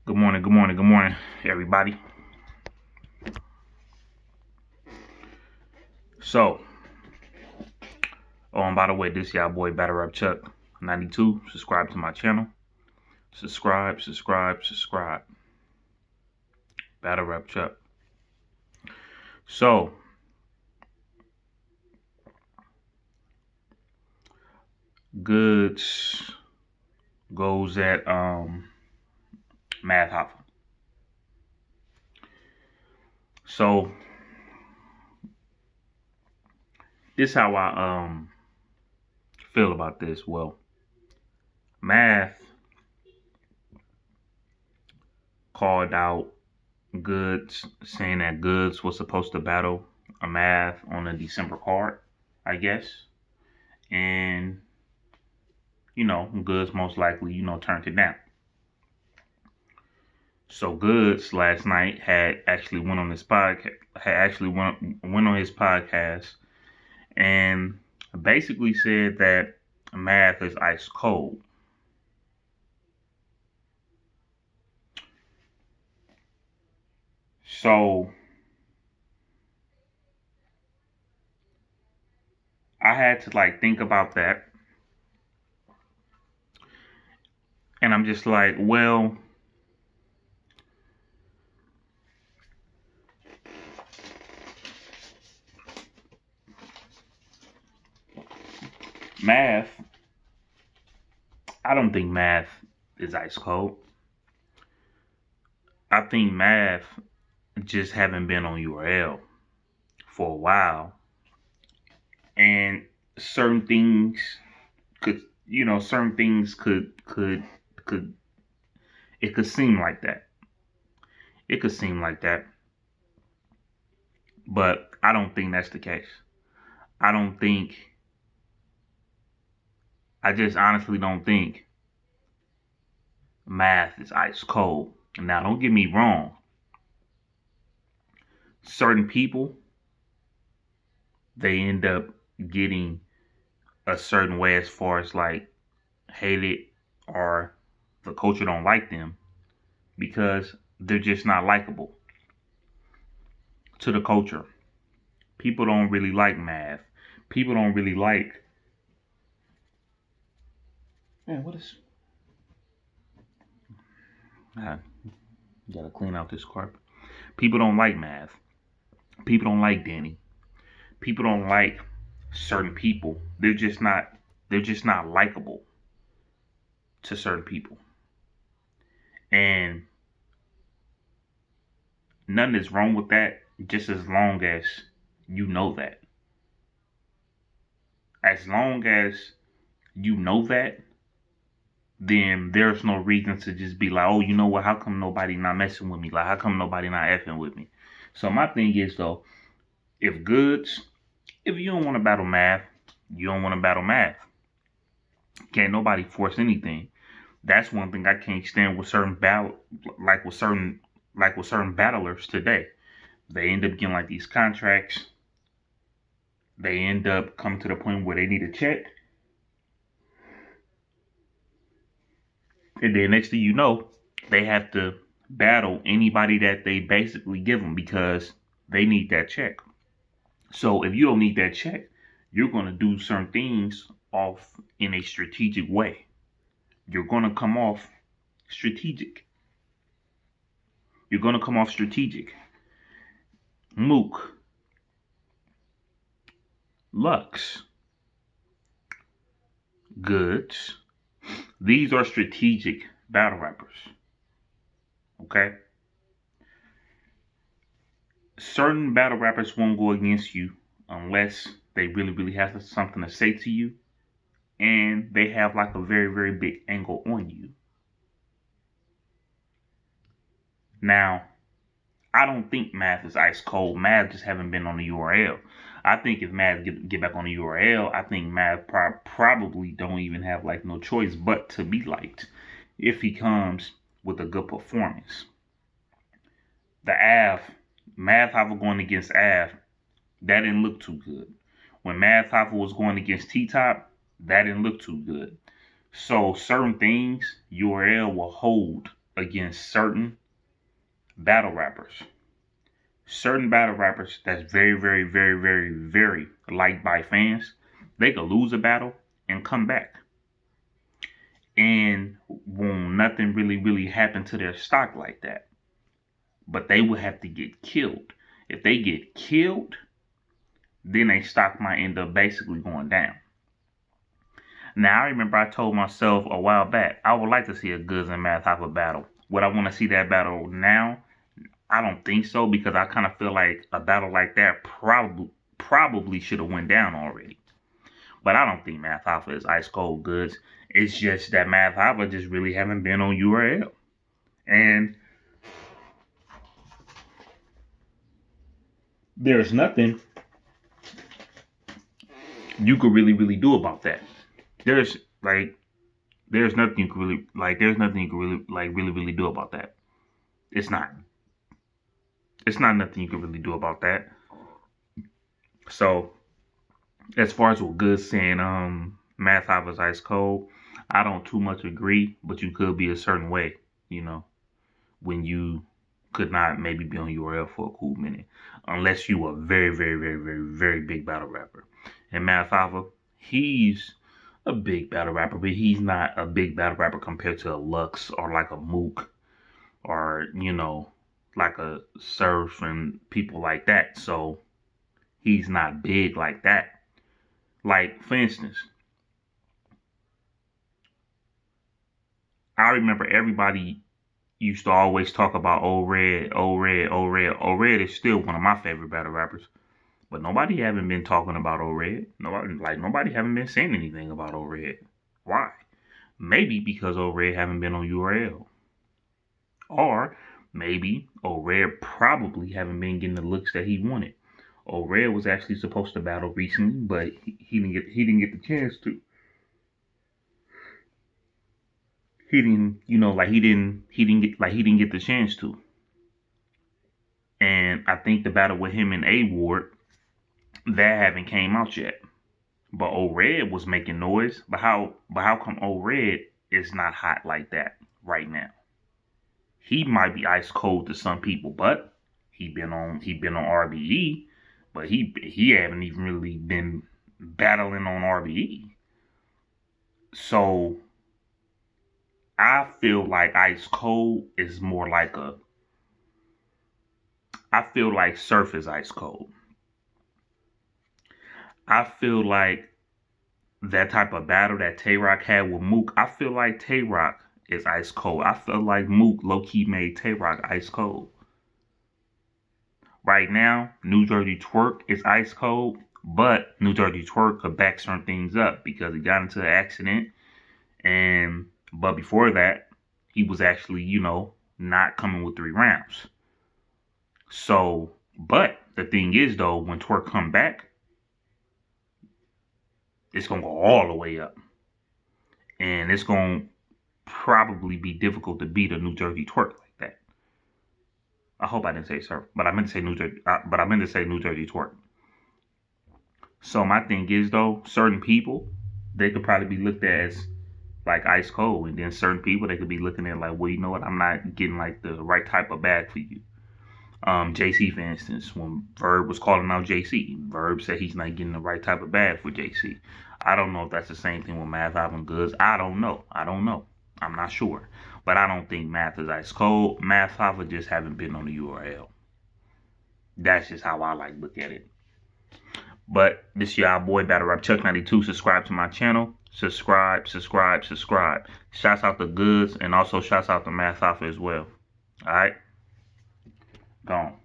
Good morning, everybody. So, and by the way, this y'all boy Battle Rap Chuck 92. Subscribe to my channel. Subscribe. Battle Rap Chuck. So, Goodz goes at Math Hoffa. So, this how I feel about this. Well, Math called out Goodz, saying that Goodz was supposed to battle a Math on a December card, I guess. And Goodz most likely, turned it down. So Goodz last night had actually went on his podcast, went on his podcast and basically said that Math is ice cold. So I had to think about that. And I'm just like, well, Math, I don't think Math is ice cold. I think Math just haven't been on URL for a while. And certain things could it could seem like that. It could seem like that. But I don't think that's the case. I just honestly don't think Math is ice cold. Now, don't get me wrong. Certain people, they end up getting a certain way as far as hated or the culture don't like them because they're just not likable to the culture. People don't really like Math. People don't really like. Man, what is? Gotta clean out this carpet. People don't like Math. People don't like Danny. People don't like certain people. They're just not. They're just not likable to certain people. And nothing is wrong with that, just as long as you know that. As long as you know that, then there's no reason to just be like, oh, you know what? How come nobody not messing with me? Like, how come nobody not effing with me? So my thing is though, if you don't want to battle Math, you don't want to battle Math. Can't nobody force anything. That's one thing I can't stand with certain certain battlers today. They end up getting these contracts. They end up coming to the point where they need a check. And then next thing you know, they have to battle anybody that they basically give them because they need that check. So if you don't need that check, you're going to do certain things off in a strategic way. You're going to come off strategic. Mook, Lux, Goodz. These are strategic battle rappers. Okay? Certain battle rappers won't go against you unless they really, really have something to say to you and they have a very, very big angle on you. Now, I don't think Math is ice cold. Math just haven't been on the URL. I think if Math get back on the URL, I think Math probably don't even have no choice but to be liked if he comes with a good performance. The Math Hoffa going against Av, that didn't look too good. When Math Hoffa was going against T-Top, that didn't look too good. So certain things URL will hold against certain battle rappers. Certain battle rappers that's very, very, very, very, very liked by fans, they could lose a battle and come back. And won't nothing really, really happen to their stock like that. But they will have to get killed. If they get killed, then their stock might end up basically going down. Now, I remember I told myself a while back, I would like to see a Goodz and Math Hoffa battle. Would I want to see that battle now? I don't think so, because I kind of feel like a battle like that probably should have went down already. But I don't think Math Hoffa is ice cold Goodz. It's just that Math Hoffa just really haven't been on URL. And there's nothing you could really, really do about that. There's nothing you could really, really, really do about that. It's not nothing you can really do about that. So, as far as what Goodz saying, Math Hoffa's ice cold, I don't too much agree, but you could be a certain way, when you could not maybe be on URL for a cool minute, unless you were a very, very, very, very, very big battle rapper. And Math Hoffa, he's a big battle rapper, but he's not a big battle rapper compared to a Lux or like a Mook or, like a Surf and people like that. So he's not big like that. Like, for instance, I remember everybody used to always talk about Old Red. Old Red is still one of my favorite battle rappers. But nobody haven't been talking about Old Red. Nobody haven't been saying anything about Old Red. Why? Maybe because Old Red haven't been on URL. Or maybe Old Red probably haven't been getting the looks that he wanted. Old Red was actually supposed to battle recently, but he didn't get the chance to. He didn't get the chance to. And I think the battle with him and A Ward, that haven't came out yet. But Old Red was making noise. But how come Old Red is not hot like that right now? He might be ice cold to some people, but he been on RBE, but he haven't even really been battling on RBE. So I feel like ice cold is more like I feel like Surf is ice cold. I feel like that type of battle that Tay-Rock had with Mook, I feel like Tay-Rock is ice cold. I feel like Mook low-key made Tay-Rock ice cold. Right now, New Jersey Twerk is ice cold, but New Jersey Twerk could back certain things up because he got into an accident. But before that, he was actually, not coming with 3 rounds. So, but the thing is though, when Twerk come back, it's going to go all the way up. And it's going to probably be difficult to beat a New Jersey Twerk like that. I hope I didn't say Surf, but I meant to say New Jersey Twerk. So my thing is though, certain people, they could probably be looked at as like ice cold, and then certain people they could be looking at like, well, you know what, I'm not getting like the right type of bag for you. JC, for instance, when Verb was calling out JC, Verb said he's not getting the right type of bag for JC. I don't know if that's the same thing with Math Hoffa and Goodz. I don't know. I'm not sure. But I don't think Math is ice cold. Math Hoffa just haven't been on the URL. That's just how I look at it. But this y'all boy Battle Rap Chuck 92. Subscribe to my channel. Subscribe. Shouts out to Goodz, and also shouts out to Math Hoffa as well. Alright? Gone.